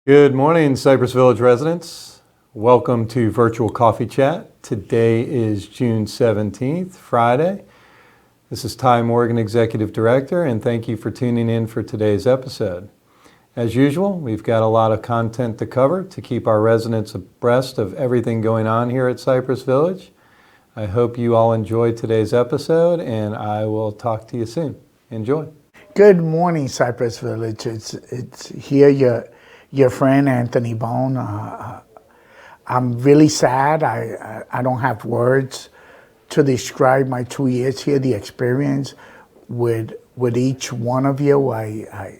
Good morning, Cypress Village residents. Welcome to Virtual Coffee Chat. Today is June 17th, Friday. This is Ty Morgan, Executive Director, and thank you for tuning in for today's episode. As usual, we've got a lot of content to cover to keep our residents abreast of everything going on here at Cypress Village. I hope you all enjoyed today's episode, and I will talk to you soon. Enjoy. Good morning, Cypress Village. It's here, your friend Anthony Bone. I'm really sad. I don't have words to describe my 2 years here, the experience with each one of you. I'm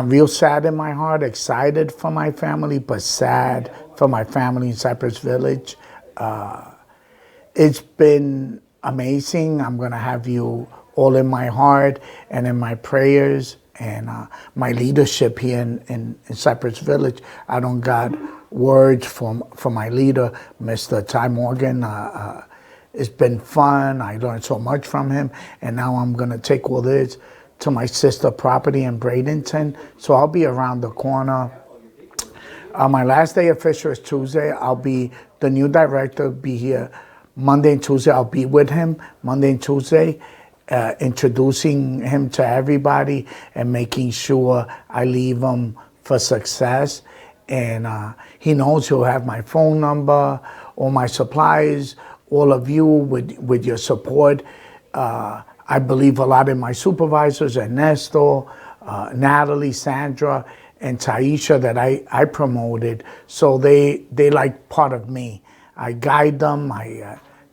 real sad in my heart, excited for my family, but sad for my family in Cypress Village. It's been amazing. I'm going to have you all in my heart and in my prayers and my leadership here in Cypress Village. I don't got words for my leader, Mr. Ty Morgan. It's been fun. I learned so much from him. And now I'm going to take all this to my sister property in Bradenton. So I'll be around the corner. My last day official is Tuesday. I'll be the new director, be here Monday and Tuesday. I'll be with him Monday and Tuesday. Introducing him to everybody and making sure I leave him for success. And he knows he'll have my phone number, all my supplies, all of you with your support. I believe a lot in my supervisors, Ernesto, Natalie, Sandra, and Taisha that I promoted. So they like part of me. I guide them.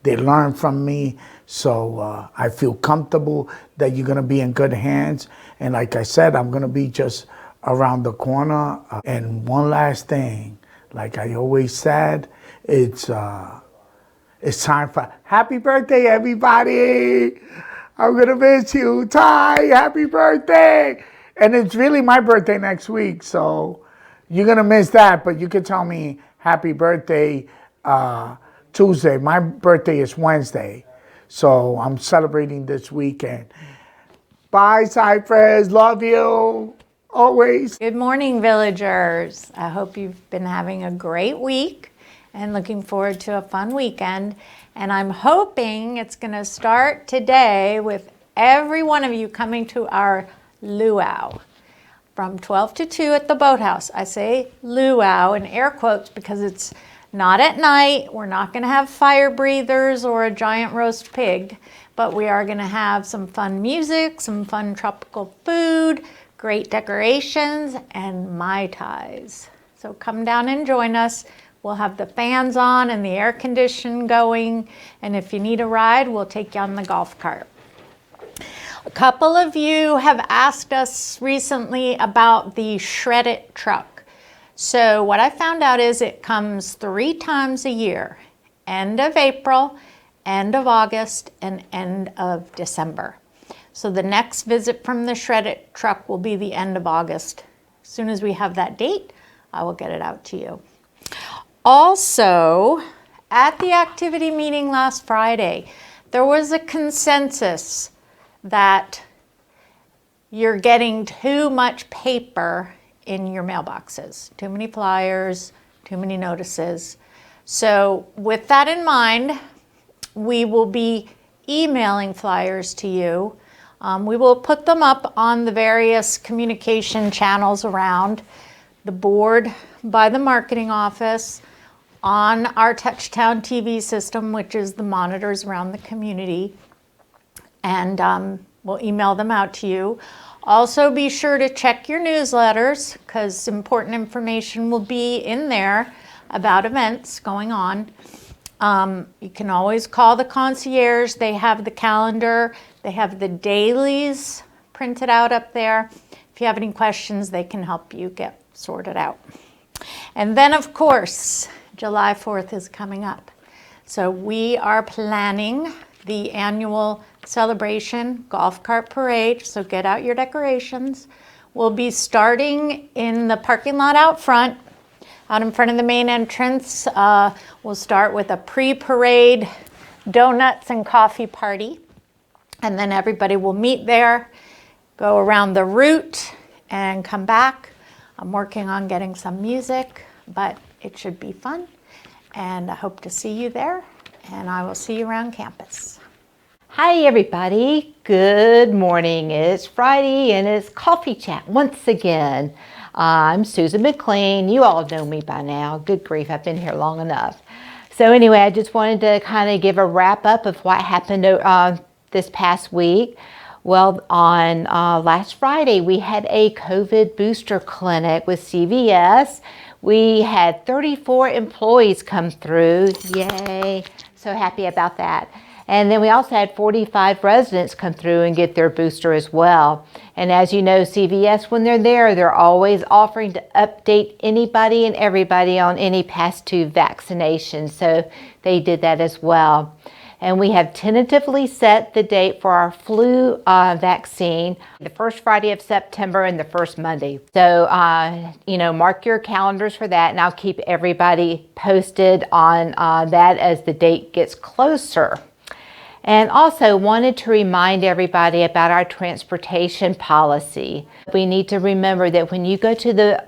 They learn from me. So I feel comfortable that you're going to be in good hands. And like I said, I'm going to be just around the corner. And one last thing, like I always said, it's time for happy birthday, everybody. I'm going to miss you. Ty, happy birthday. And it's really my birthday next week. So you're going to miss that. But you can tell me happy birthday Tuesday. My birthday is Wednesday. So I'm celebrating this weekend. Bye, Cypress. Love you. Always. Good morning, villagers. I hope you've been having a great week and looking forward to a fun weekend. And I'm hoping it's going to start today with every one of you coming to our luau from 12 to 2 at the boathouse. I say luau in air quotes because it's not at night. We're not going to have fire breathers or a giant roast pig, but we are going to have some fun music, some fun tropical food, great decorations, and Mai Tais. So come down and join us. We'll have the fans on and the air condition going, and if you need a ride, we'll take you on the golf cart. A couple of you have asked us recently about the Shred It truck. So what I found out is it comes 3 times a year, end of April, end of August, and end of December. So the next visit from the Shred It truck will be the end of August. As soon as we have that date, I will get it out to you. Also, at the activity meeting last Friday, there was a consensus that you're getting too much paper in your mailboxes. Too many flyers, too many notices. So with that in mind, we will be emailing flyers to you. We will put them up on the various communication channels around the board, by the marketing office, on our Touchtown TV system, which is the monitors around the community. And we'll email them out to you. Also, be sure to check your newsletters because important information will be in there about events going on. You can always call the concierge. They have the calendar. They have the dailies printed out up there. If you have any questions, they can help you get sorted out. And then, of course, July 4th is coming up. So we are planning the annual celebration golf cart parade, so get out your decorations. We'll be starting in the parking lot out front in front of the main entrance. We'll start with a pre-parade donuts and coffee party, and then everybody will meet there, go around the route, and come back. I'm working on getting some music, but it should be fun. And I hope to see you there, and I will see you around campus. Hi everybody, good morning. It's Friday and it's Coffee Chat once again. I'm Susan McLean. You all know me by now. Good grief, I've been here long enough. So anyway, I just wanted to kind of give a wrap up of what happened this past week. Well, on last Friday, we had a COVID booster clinic with CVS. We had 34 employees come through. Yay, so happy about that. And then we also had 45 residents come through and get their booster as well. And as you know, CVS, when they're there, they're always offering to update anybody and everybody on any past 2 vaccinations. So they did that as well. And we have tentatively set the date for our flu vaccine, the first Friday of September and the first Monday. So, mark your calendars for that, and I'll keep everybody posted on that as the date gets closer. And also wanted to remind everybody about our transportation policy. We need to remember that when you go to the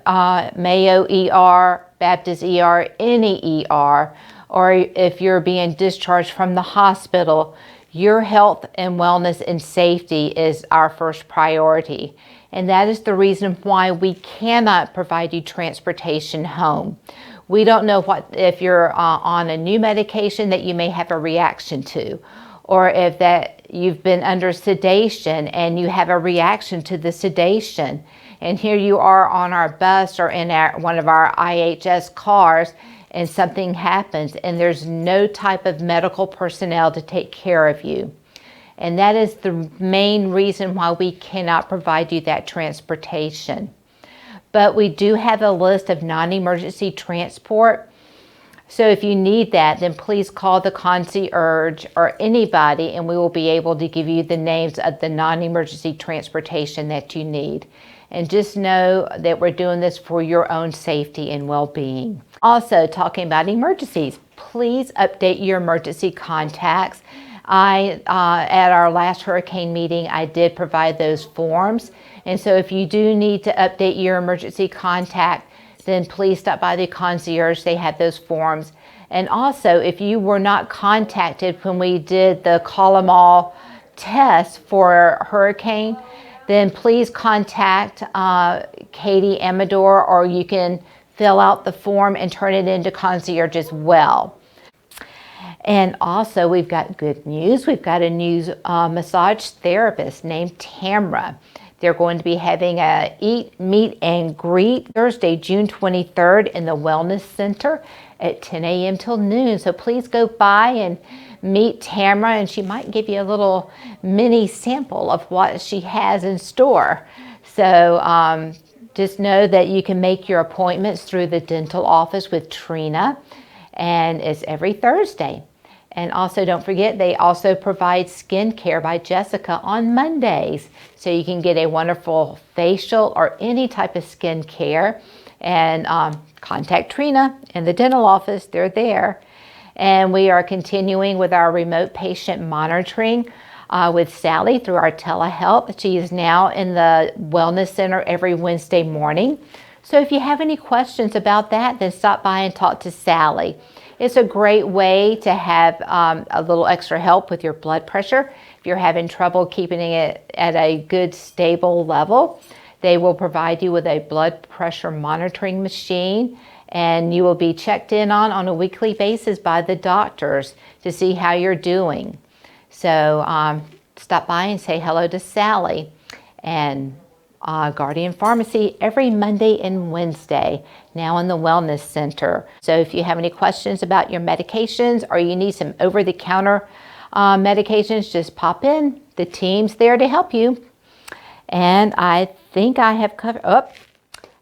Mayo ER, Baptist ER, any ER, or if you're being discharged from the hospital, your health and wellness and safety is our first priority. And that is the reason why we cannot provide you transportation home. We don't know if you're on a new medication that you may have a reaction to, or if that you've been under sedation and you have a reaction to the sedation. And here you are on our bus or in one of our IHS cars, and something happens and there's no type of medical personnel to take care of you. And that is the main reason why we cannot provide you that transportation. But we do have a list of non-emergency transport. So if you need that, then please call the concierge or anybody, and we will be able to give you the names of the non-emergency transportation that you need. And just know that we're doing this for your own safety and well-being. Also, talking about emergencies, please update your emergency contacts. At our last hurricane meeting, I did provide those forms. And so if you do need to update your emergency contact, then please stop by the concierge. They have those forms. And also, if you were not contacted when we did the Call 'em All test for hurricane, then please contact Katie Amador, or you can fill out the form and turn it into concierge as well. And also, we've got good news. We've got a new massage therapist named Tamra. They're going to be having a eat, meet, and greet Thursday, June 23rd in the Wellness Center at 10 a.m. till noon. So please go by and meet Tamra, and she might give you a little mini sample of what she has in store. So just know that you can make your appointments through the dental office with Trina, and it's every Thursday. And also don't forget, they also provide skincare by Jessica on Mondays. So you can get a wonderful facial or any type of skincare. And contact Trina in the dental office, they're there. And we are continuing with our remote patient monitoring with Sally through our telehealth. She is now in the Wellness Center every Wednesday morning. So if you have any questions about that, then stop by and talk to Sally. It's a great way to have a little extra help with your blood pressure. If you're having trouble keeping it at a good, stable level, they will provide you with a blood pressure monitoring machine, and you will be checked in on a weekly basis by the doctors to see how you're doing. So stop by and say hello to Sally. And Guardian Pharmacy every Monday and Wednesday, now in the Wellness Center. So if you have any questions about your medications or you need some over-the-counter medications, just pop in. The team's there to help you. And I think I have covered,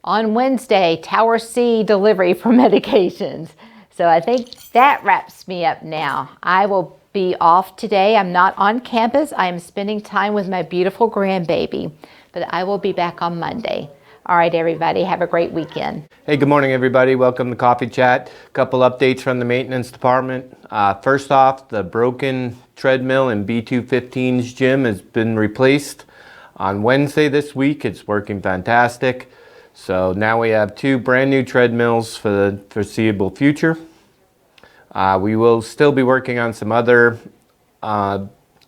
on Wednesday, Tower C delivery for medications. So I think that wraps me up now. I will be off today. I'm not on campus. I am spending time with my beautiful grandbaby. But I will be back on Monday. All right, everybody, have a great weekend. Hey, good morning, everybody. Welcome to Coffee Chat. A couple updates from the maintenance department. First off, the broken treadmill in B215's gym has been replaced on Wednesday this week. It's working fantastic. So now we have 2 brand new treadmills for the foreseeable future. We will still be working on some other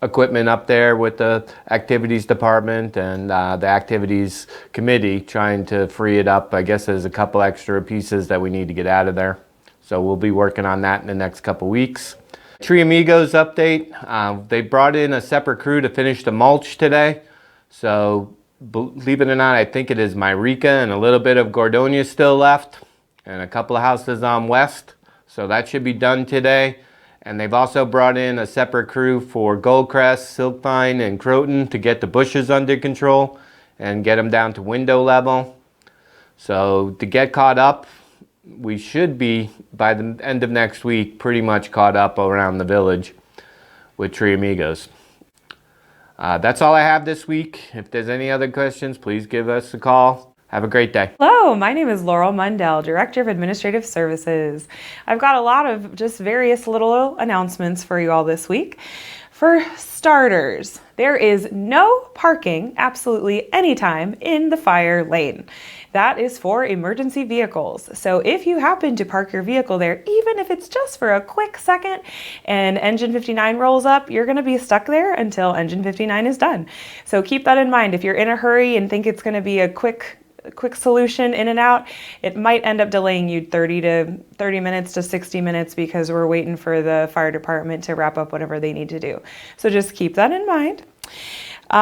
equipment up there with the activities department and the activities committee, trying to free it up. I guess there's a couple extra pieces that we need to get out of there. So we'll be working on that in the next couple weeks. Tree Amigos update. They brought in a separate crew to finish the mulch today. So believe it or not, I think it is Myrica and a little bit of Gordonia still left and a couple of houses on West. So that should be done today. And they've also brought in a separate crew for Goldcrest, Silkvine, and Croton to get the bushes under control and get them down to window level. So to get caught up, we should be, by the end of next week, pretty much caught up around the village with Tree Amigos. That's all I have this week. If there's any other questions, please give us a call. Have a great day. Hello, my name is Laurel Mundell, Director of Administrative Services. I've got a lot of just various little announcements for you all this week. For starters, there is no parking absolutely anytime in the fire lane. That is for emergency vehicles. So if you happen to park your vehicle there, even if it's just for a quick second and engine 59 rolls up, you're gonna be stuck there until engine 59 is done. So keep that in mind. If you're in a hurry and think it's gonna be a quick solution in and out, it might end up delaying you 30 minutes to 60 minutes because we're waiting for the fire department to wrap up whatever they need to do. So just keep that in mind.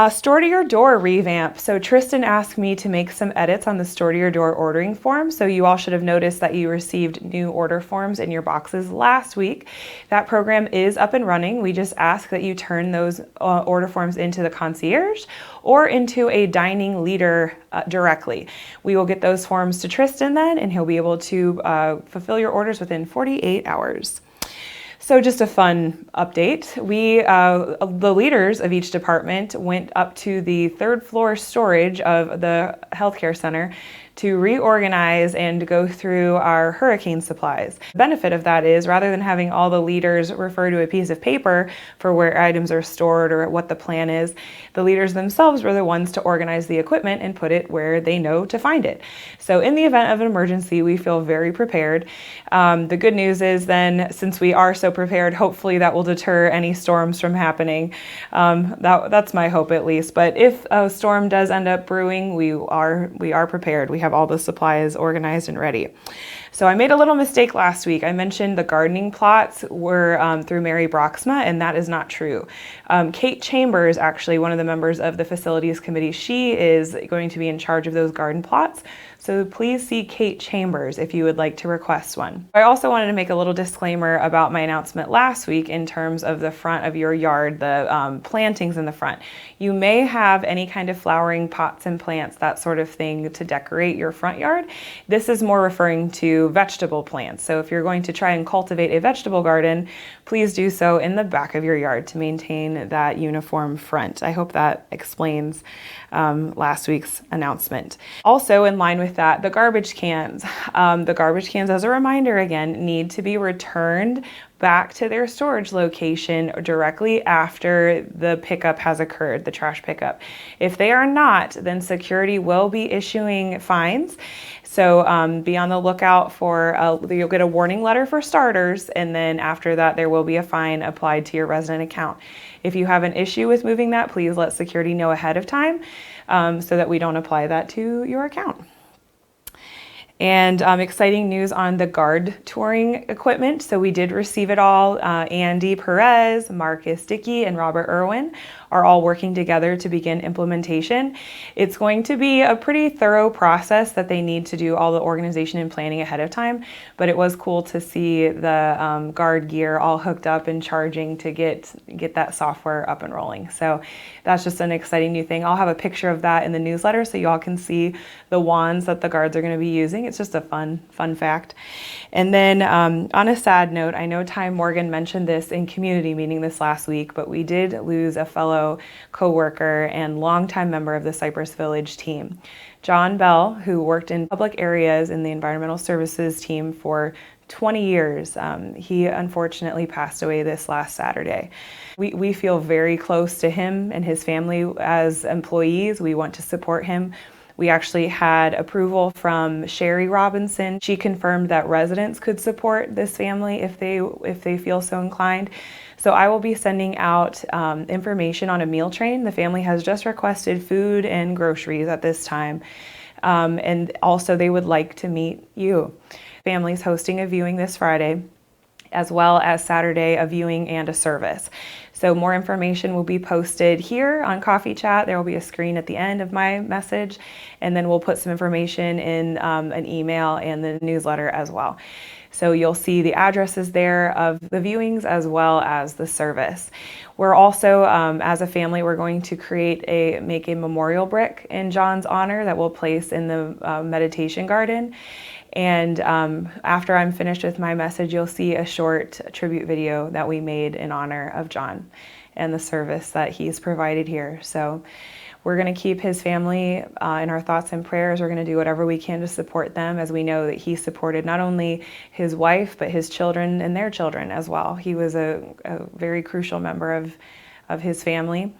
Store to your door revamp. So Tristan asked me to make some edits on the store to your door ordering form. So you all should have noticed that you received new order forms in your boxes last week. That program is up and running. We just ask that you turn those order forms into the concierge or into a dining leader directly. We will get those forms to Tristan then, and he'll be able to fulfill your orders within 48 hours. So just a fun update. The leaders of each department went up to the 3rd floor storage of the healthcare center to reorganize and go through our hurricane supplies. The benefit of that is, rather than having all the leaders refer to a piece of paper for where items are stored or what the plan is, the leaders themselves were the ones to organize the equipment and put it where they know to find it. So in the event of an emergency, we feel very prepared. The good news is then, since we are so prepared, hopefully that will deter any storms from happening. That's my hope, at least. But if a storm does end up brewing, we are prepared. We have all the supplies organized and ready. So I made a little mistake last week. I mentioned the gardening plots were through Mary Broxma, and that is not true. Kate Chambers, actually one of the members of the facilities committee, she is going to be in charge of those garden plots. So please see Kate Chambers if you would like to request one. I also wanted to make a little disclaimer about my announcement last week in terms of the front of your yard, the plantings in the front. You may have any kind of flowering pots and plants, that sort of thing, to decorate your front yard. This is more referring to vegetable plants. So if you're going to try and cultivate a vegetable garden, please do so in the back of your yard to maintain that uniform front. I hope that explains last week's announcement. Also, in line with that, the garbage cans. The garbage cans, as a reminder again, need to be returned back to their storage location directly after the pickup has occurred, the trash pickup. If they are not, then security will be issuing fines. So be on the lookout for, you'll get a warning letter for starters, and then after that there will be a fine applied to your resident account. If you have an issue with moving that, please let security know ahead of time so that we don't apply that to your account. And exciting news on the guard touring equipment. So we did receive it all. Andy Perez, Marcus Dickey, and Robert Irwin are all working together to begin implementation. It's going to be a pretty thorough process that they need to do all the organization and planning ahead of time, but it was cool to see the guard gear all hooked up and charging to get that software up and rolling. So that's just an exciting new thing. I'll have a picture of that in the newsletter so y'all can see the wands that the guards are going to be using. It's just a fun fact. And then on a sad note, I know Ty Morgan mentioned this in community meeting this last week, but we did lose a fellow co-worker and longtime member of the Cypress Village team. John Bell, who worked in public areas in the environmental services team for 20 years. He unfortunately passed away this last Saturday. We feel very close to him and his family as employees. We want to support him We actually had approval from Sherry Robinson. She confirmed that residents could support this family if they feel so inclined. So I will be sending out information on a meal train. The family has just requested food and groceries at this time. And also they would like to meet you. Family's hosting a viewing this Friday, as well as Saturday a viewing and a service. So more information will be posted here on Coffee Chat. There will be a screen at the end of my message, and then we'll put some information in an email and the newsletter as well. So you'll see the addresses there of the viewings as well as the service. We're also, as a family, we're going to make a memorial brick in John's honor that we'll place in the meditation garden. And after I'm finished with my message, you'll see a short tribute video that we made in honor of John and the service that he's provided here. So we're going to keep his family in our thoughts and prayers. We're going to do whatever we can to support them, as we know that he supported not only his wife, but his children and their children as well. He was a very crucial member of his family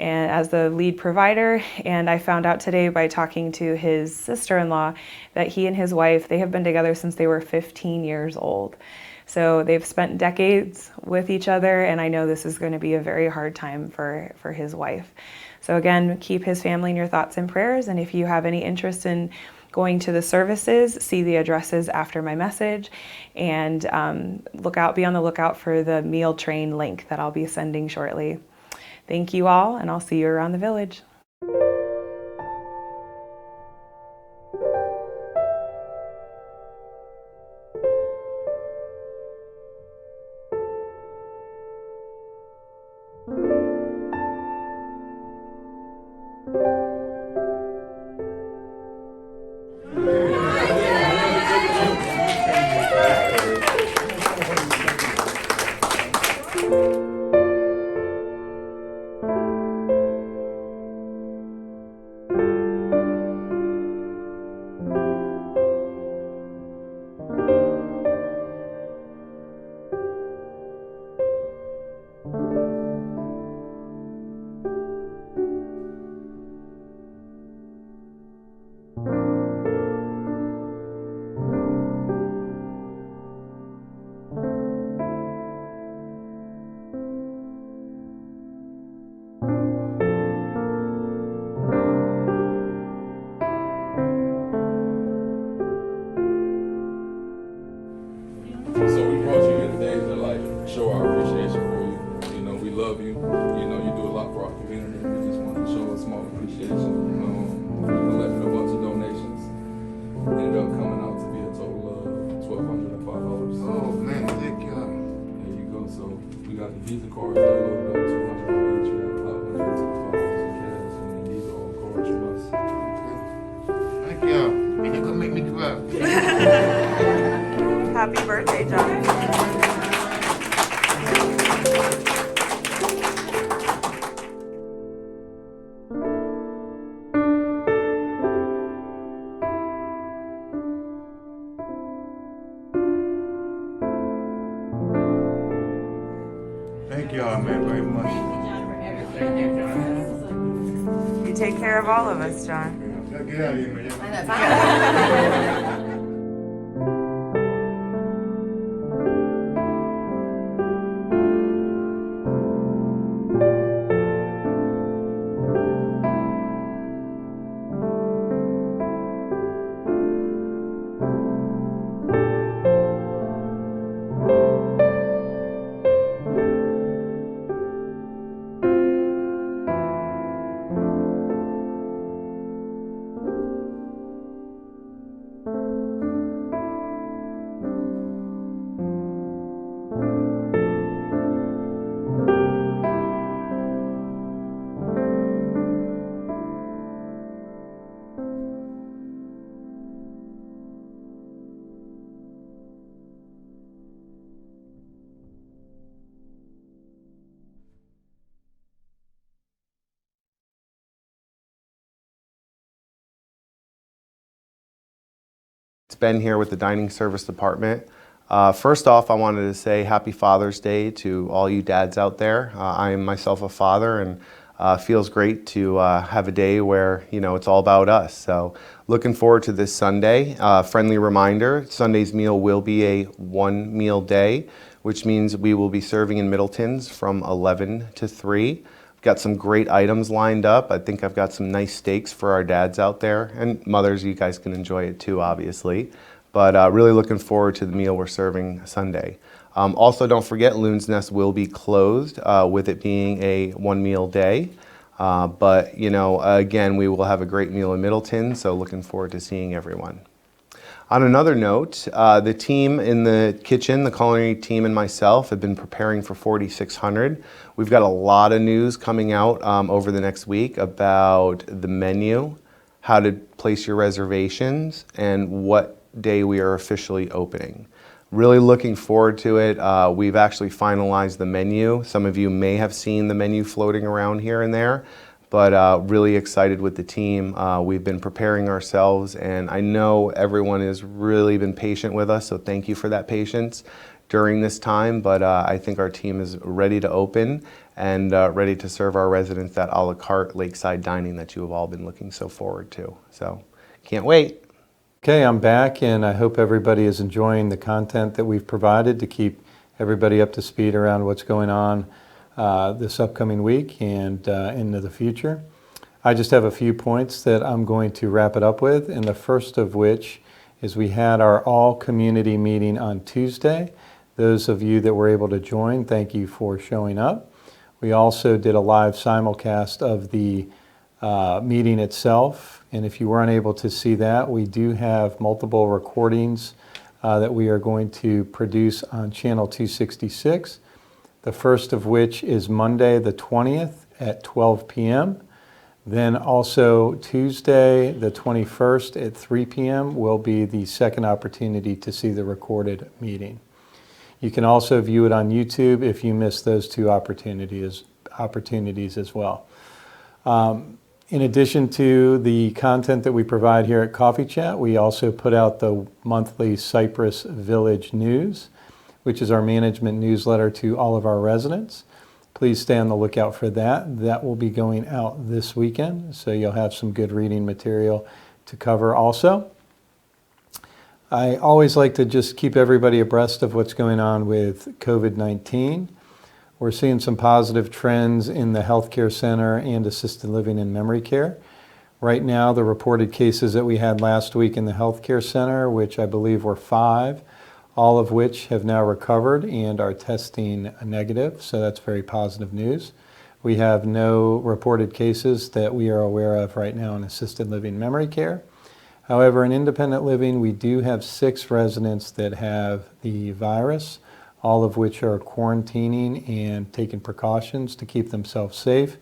and as the lead provider. And I found out today by talking to his sister-in-law that he and his wife, they have been together since they were 15 years old. So they've spent decades with each other, and I know this is going to be a very hard time for his wife. So again, keep his family in your thoughts and prayers, and if you have any interest in going to the services, see the addresses after my message, and be on the lookout for the meal train link that I'll be sending shortly. Thank you all, and I'll see you around the village. So we brought you here today to like show our appreciation for you. You know, we love you. You know, you do a lot for our community. We just want to show a small appreciation. We collected a bunch of donations. Ended up coming out to be a total of $1,205. Oh man, thank you. There you go. So we got the Visa cards. They loaded up $200 each. We have $525 in cash, and then these are all cards from us. Thank you. And you're gonna make me give up. Happy birthday, John. Thank y'all, man, very much. You take care of all of us, John. Get out of here, man. It's Ben here with the Dining Service Department. First off, I wanted to say Happy Father's Day to all you dads out there. I am myself a father, and Feels great to have a day where, it's all about us. So looking forward to this Sunday. Friendly reminder, Sunday's meal will be a one meal day, which means we will be serving in Middleton's from 11 to 3. I've got some great items lined up. I think I've got some nice steaks for our dads out there, and mothers, you guys can enjoy it too, obviously. But really looking forward to the meal we're serving Sunday. Also, don't forget, Loon's Nest will be closed with it being a one meal day. But, again, we will have a great meal in Middleton, so looking forward to seeing everyone. On another note, the team in the kitchen, the culinary team and myself have been preparing for 4600. We've got a lot of news coming out over the next week about the menu, how to place your reservations, and what day we are officially opening. Really looking forward to it. We've actually finalized the menu. Some of you may have seen the menu floating around here and there, but really excited with the team. We've been preparing ourselves, and I know everyone has really been patient with us, so thank you for that patience during this time. But I think our team is ready to open and ready to serve our residents that a la carte lakeside dining that you have all been looking so forward to. So can't wait. Okay, I'm back, and I hope everybody is enjoying the content that we've provided to keep everybody up to speed around what's going on this upcoming week and into the future. I just have a few points that I'm going to wrap it up with, and the first of which is we had our all-community meeting on Tuesday. Those of you that were able to join, thank you for showing up. We also did a live simulcast of the meeting itself. And if you weren't able to see that, we do have multiple recordings that we are going to produce on Channel 266. The first of which is Monday the 20th at 12 p.m. Then also Tuesday the 21st at 3 p.m. will be the second opportunity to see the recorded meeting. You can also view it on YouTube if you missed those two opportunities as well. In addition to the content that we provide here at Coffee Chat, we also put out the monthly Cypress Village News, which is our management newsletter to all of our residents. Please stay on the lookout for that. That will be going out this weekend, so you'll have some good reading material to cover also. I always like to just keep everybody abreast of what's going on with COVID-19. We're seeing some positive trends in the healthcare center and assisted living and memory care. Right now, the reported cases that we had last week in the healthcare center, which I believe were 5, all of which have now recovered and are testing negative, so that's very positive news. We have no reported cases that we are aware of right now in assisted living memory care. However, in independent living, we do have 6 residents that have the virus, all of which are quarantining and taking precautions to keep themselves safe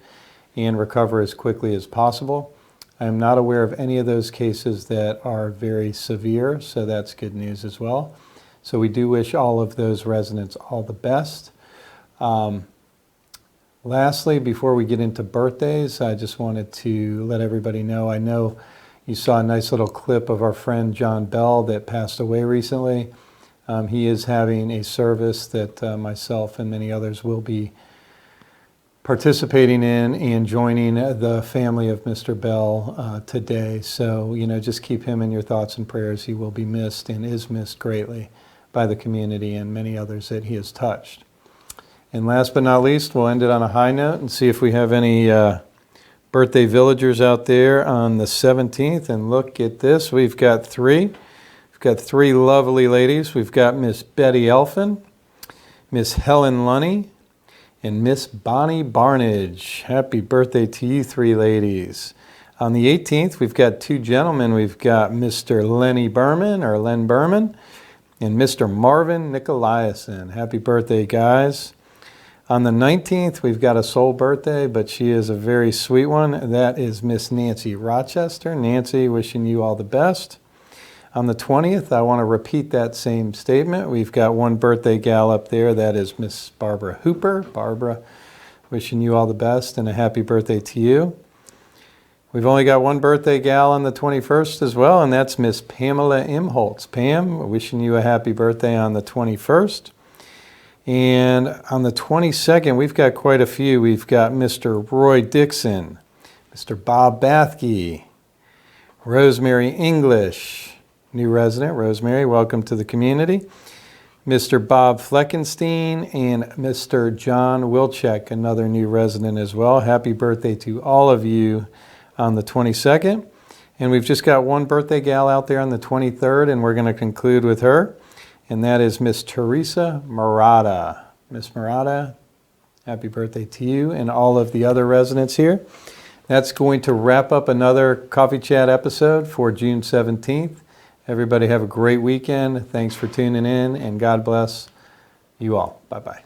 and recover as quickly as possible. I am not aware of any of those cases that are very severe, so that's good news as well. So we do wish all of those residents all the best. Lastly, before we get into birthdays, I just wanted to let everybody know, I know you saw a nice little clip of our friend John Bell that passed away recently. He is having a service that myself and many others will be participating in and joining the family of Mr. Bell today. So, just keep him in your thoughts and prayers. He will be missed and is missed greatly by the community and many others that he has touched. And last but not least, we'll end it on a high note and see if we have any birthday villagers out there on the 17th. And look at this, we've got 3. We've got 3 lovely ladies. We've got Miss Betty Elfin, Miss Helen Lunny, and Miss Bonnie Barnage. Happy birthday to you 3 ladies. On the 18th, we've got 2 gentlemen. We've got Mr. Lenny Berman, or Len Berman, and Mr. Marvin Nicolaisen. Happy birthday, guys. On the 19th, we've got a sole birthday, but she is a very sweet one. That is Miss Nancy Rochester. Nancy, wishing you all the best. On the 20th, I want to repeat that same statement. We've got one birthday gal up there. That is Miss Barbara Hooper. Barbara, wishing you all the best and a happy birthday to you. We've only got one birthday gal on the 21st as well, and that's Miss Pamela Imholtz. Pam, wishing you a happy birthday on the 21st. And on the 22nd, we've got quite a few. We've got Mr. Roy Dixon, Mr. Bob Bathke, Rosemary English, new resident. Rosemary, welcome to the community. Mr. Bob Fleckenstein and Mr. John Wilczek, another new resident as well. Happy birthday to all of you on the 22nd. And we've just got one birthday gal out there on the 23rd, and we're going to conclude with her. And that is Miss Teresa Murata. Miss Murata, happy birthday to you and all of the other residents here. That's going to wrap up another Coffee Chat episode for June 17th. Everybody have a great weekend. Thanks for tuning in, and God bless you all. Bye-bye.